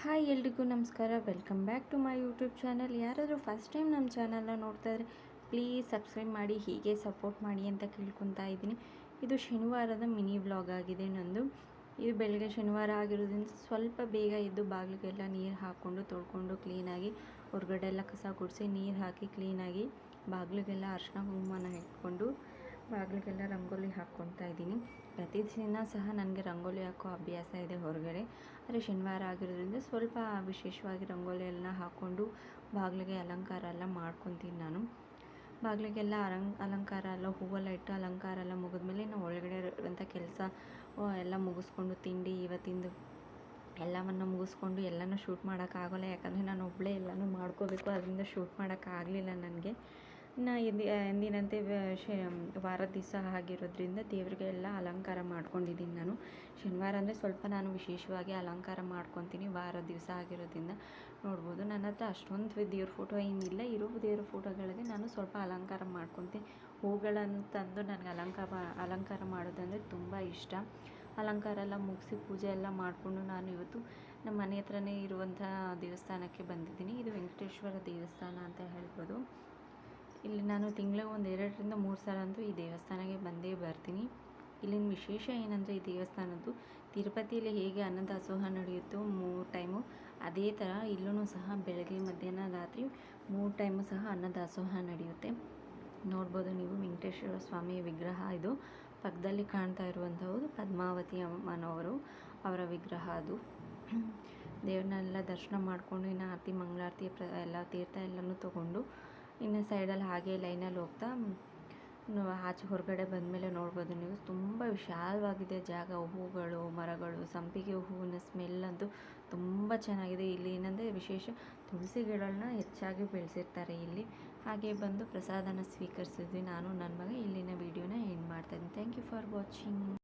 Hi ಎಲ್ರಿಗೂ ನಮಸ್ಕಾರ. Welcome back to my YouTube channel. ಯಾರಾದರೂ ಫಸ್ಟ್ ಟೈಮ್ ನಮ್ಮ ಚಾನಲ್ನ ನೋಡ್ತಾ ಇದ್ದರೆ ಪ್ಲೀಸ್ ಸಬ್ಸ್ಕ್ರೈಬ್ ಮಾಡಿ, ಹೀಗೆ ಸಪೋರ್ಟ್ ಮಾಡಿ ಅಂತ ಕೇಳ್ಕೊತಾ ಇದ್ದೀನಿ. ಇದು ಶನಿವಾರದ ಮಿನಿ ವ್ಲಾಗ್ ಆಗಿದೆ ನಂದು. ಇದು ಬೆಳಗ್ಗೆ ಶನಿವಾರ ಆಗಿರೋದ್ರಿಂದ ಸ್ವಲ್ಪ ಬೇಗ ಎದ್ದು ಬಾಗಿಲಿಗೆಲ್ಲ ನೀರು ಹಾಕ್ಕೊಂಡು ತೊಳ್ಕೊಂಡು ಕ್ಲೀನಾಗಿ ಹೊರಗಡೆ ಎಲ್ಲ ಕಸ ಗುಡಿಸಿ ನೀರು ಹಾಕಿ ಕ್ಲೀನಾಗಿ ಬಾಗಿಲಿಗೆಲ್ಲ ಅರಿಶಿನ ಕುಂಕುಮನ ಇಟ್ಕೊಂಡು ಬಾಗಿಲಿಗೆಲ್ಲ ರಂಗೋಲಿ ಹಾಕ್ಕೊತಾ ಇದ್ದೀನಿ. ಪ್ರತಿದಿನ ಸಹ ನನಗೆ ರಂಗೋಲಿ ಹಾಕೋ ಅಭ್ಯಾಸ ಇದೆ ಹೊರಗಡೆ. ಆದರೆ ಶನಿವಾರ ಆಗಿರೋದ್ರಿಂದ ಸ್ವಲ್ಪ ವಿಶೇಷವಾಗಿ ರಂಗೋಲಿ ಎಲ್ಲ ಹಾಕ್ಕೊಂಡು ಬಾಗಿಲಿಗೆ ಅಲಂಕಾರ ಎಲ್ಲ ಮಾಡ್ಕೊತೀನಿ ನಾನು. ಬಾಗಿಲಿಗೆಲ್ಲ ಅಲಂಕಾರ ಎಲ್ಲ ಹೂವೆಲ್ಲ ಇಟ್ಟು ಅಲಂಕಾರ ಎಲ್ಲ ಮುಗಿದ್ಮೇಲೆ ನಾವು ಒಳಗಡೆ ಇರೋಂಥ ಕೆಲಸ ಎಲ್ಲ ಮುಗಿಸ್ಕೊಂಡು ತಿಂಡಿ ಇವತ್ತಿಂದು ಎಲ್ಲವನ್ನು ಮುಗಿಸ್ಕೊಂಡು ಎಲ್ಲನೂ ಶೂಟ್ ಮಾಡೋಕ್ಕಾಗೋಲ್ಲ, ಯಾಕಂದರೆ ನಾನು ಒಬ್ಬಳೇ ಎಲ್ಲನೂ ಮಾಡ್ಕೋಬೇಕು. ಅದರಿಂದ ಶೂಟ್ ಮಾಡೋಕ್ಕಾಗಲಿಲ್ಲ ನನಗೆ. ಇನ್ನು ಎಂದಿನಂತೆ ವಾರದ ದಿವಸ ಆಗಿರೋದ್ರಿಂದ ದೇವರಿಗೆ ಎಲ್ಲ ಅಲಂಕಾರ ಮಾಡ್ಕೊಂಡಿದ್ದೀನಿ ನಾನು. ಶನಿವಾರ ಅಂದರೆ ಸ್ವಲ್ಪ ನಾನು ವಿಶೇಷವಾಗಿ ಅಲಂಕಾರ ಮಾಡ್ಕೊತೀನಿ. ವಾರದ ದಿವಸ ಆಗಿರೋದ್ರಿಂದ ನೋಡ್ಬೋದು. ನನ್ನ ಹತ್ರ ಅಷ್ಟೊಂದು ದೇವ್ರ ಫೋಟೋ ಏನಿಲ್ಲ. ಇರೋ ದೇವ್ರ ಫೋಟೋಗಳಿಗೆ ನಾನು ಸ್ವಲ್ಪ ಅಲಂಕಾರ ಮಾಡ್ಕೊತೀನಿ. ಹೂಗಳನ್ನು ತಂದು ನನಗೆ ಅಲಂಕಾರ ಮಾಡೋದಂದರೆ ತುಂಬ ಇಷ್ಟ. ಅಲಂಕಾರ ಎಲ್ಲ ಮುಗಿಸಿ ಪೂಜೆ ಎಲ್ಲ ಮಾಡಿಕೊಂಡು ನಾನು ಇವತ್ತು ನಮ್ಮ ಮನೆ ಹತ್ರನೇ ಇರುವಂಥ ದೇವಸ್ಥಾನಕ್ಕೆ ಬಂದಿದ್ದೀನಿ. ಇದು ವೆಂಕಟೇಶ್ವರ ದೇವಸ್ಥಾನ ಅಂತ ಹೇಳ್ಬೋದು. ಇಲ್ಲಿ ನಾನು ತಿಂಗಳಿಗೆ ಒಂದು 2ರಿಂದ 3 ಸಲ ಅಂತೂ ಈ ದೇವಸ್ಥಾನಕ್ಕೆ ಬಂದೇ ಬರ್ತೀನಿ. ಇಲ್ಲಿನ ವಿಶೇಷ ಏನಂದರೆ ಈ ದೇವಸ್ಥಾನದ್ದು ತಿರುಪತಿಯಲ್ಲಿ ಹೇಗೆ ಅನ್ನದಾಸೋಹ ನಡೆಯುತ್ತೋ 3 ಟೈಮು, ಅದೇ ಥರ ಇಲ್ಲೂ ಸಹ ಬೆಳಗ್ಗೆ ಮಧ್ಯಾಹ್ನ ರಾತ್ರಿ 3 ಟೈಮು ಸಹ ಅನ್ನದಾಸೋಹ ನಡೆಯುತ್ತೆ. ನೋಡ್ಬೋದು ನೀವು ವೆಂಕಟೇಶ್ವರ ಸ್ವಾಮಿಯ ವಿಗ್ರಹ ಇದು. ಪಕ್ಕದಲ್ಲಿ ಕಾಣ್ತಾ ಇರುವಂಥದ್ದು ಪದ್ಮಾವತಿ ಅಮ್ಮನವರು ಅವರ ವಿಗ್ರಹ ಅದು. ದೇವ್ರನ್ನೆಲ್ಲ ದರ್ಶನ ಮಾಡಿಕೊಂಡು ಇನ್ನು ಆರತಿ ಮಂಗಳಾರತಿ ಎಲ್ಲ ತೀರ್ಥ ಎಲ್ಲನೂ ತೊಗೊಂಡು ಇನ್ನು ಸೈಡಲ್ಲಿ ಹಾಗೆ ಲೈನಲ್ಲಿ ಹೋಗ್ತಾ ಆಚೆ ಹೊರಗಡೆ ಬಂದಮೇಲೆ ನೋಡ್ಬೋದು ನೀವು ತುಂಬ ವಿಶಾಲವಾಗಿದೆ ಜಾಗ. ಹೂಗಳು, ಮರಗಳು, ಸಂಪಿಗೆ ಹೂವಿನ ಸ್ಮೆಲ್ ಅಂತೂ ತುಂಬ ಚೆನ್ನಾಗಿದೆ. ಇಲ್ಲಿ ಏನಂದರೆ ವಿಶೇಷ ತುಳಸಿ ಗಿಡಗಳನ್ನ ಹೆಚ್ಚಾಗಿ ಬೆಳೆಸಿರ್ತಾರೆ ಇಲ್ಲಿ. ಹಾಗೆ ಬಂದು ಪ್ರಸಾದನ ಸ್ವೀಕರಿಸಿದ್ವಿ ನಾನು ನನ್ನ ಮಗ. ಇಲ್ಲಿನ ವಿಡಿಯೋನ ಎಂಡ್ ಮಾಡ್ತಾಯಿದ್ದೀನಿ. Thank you for watching.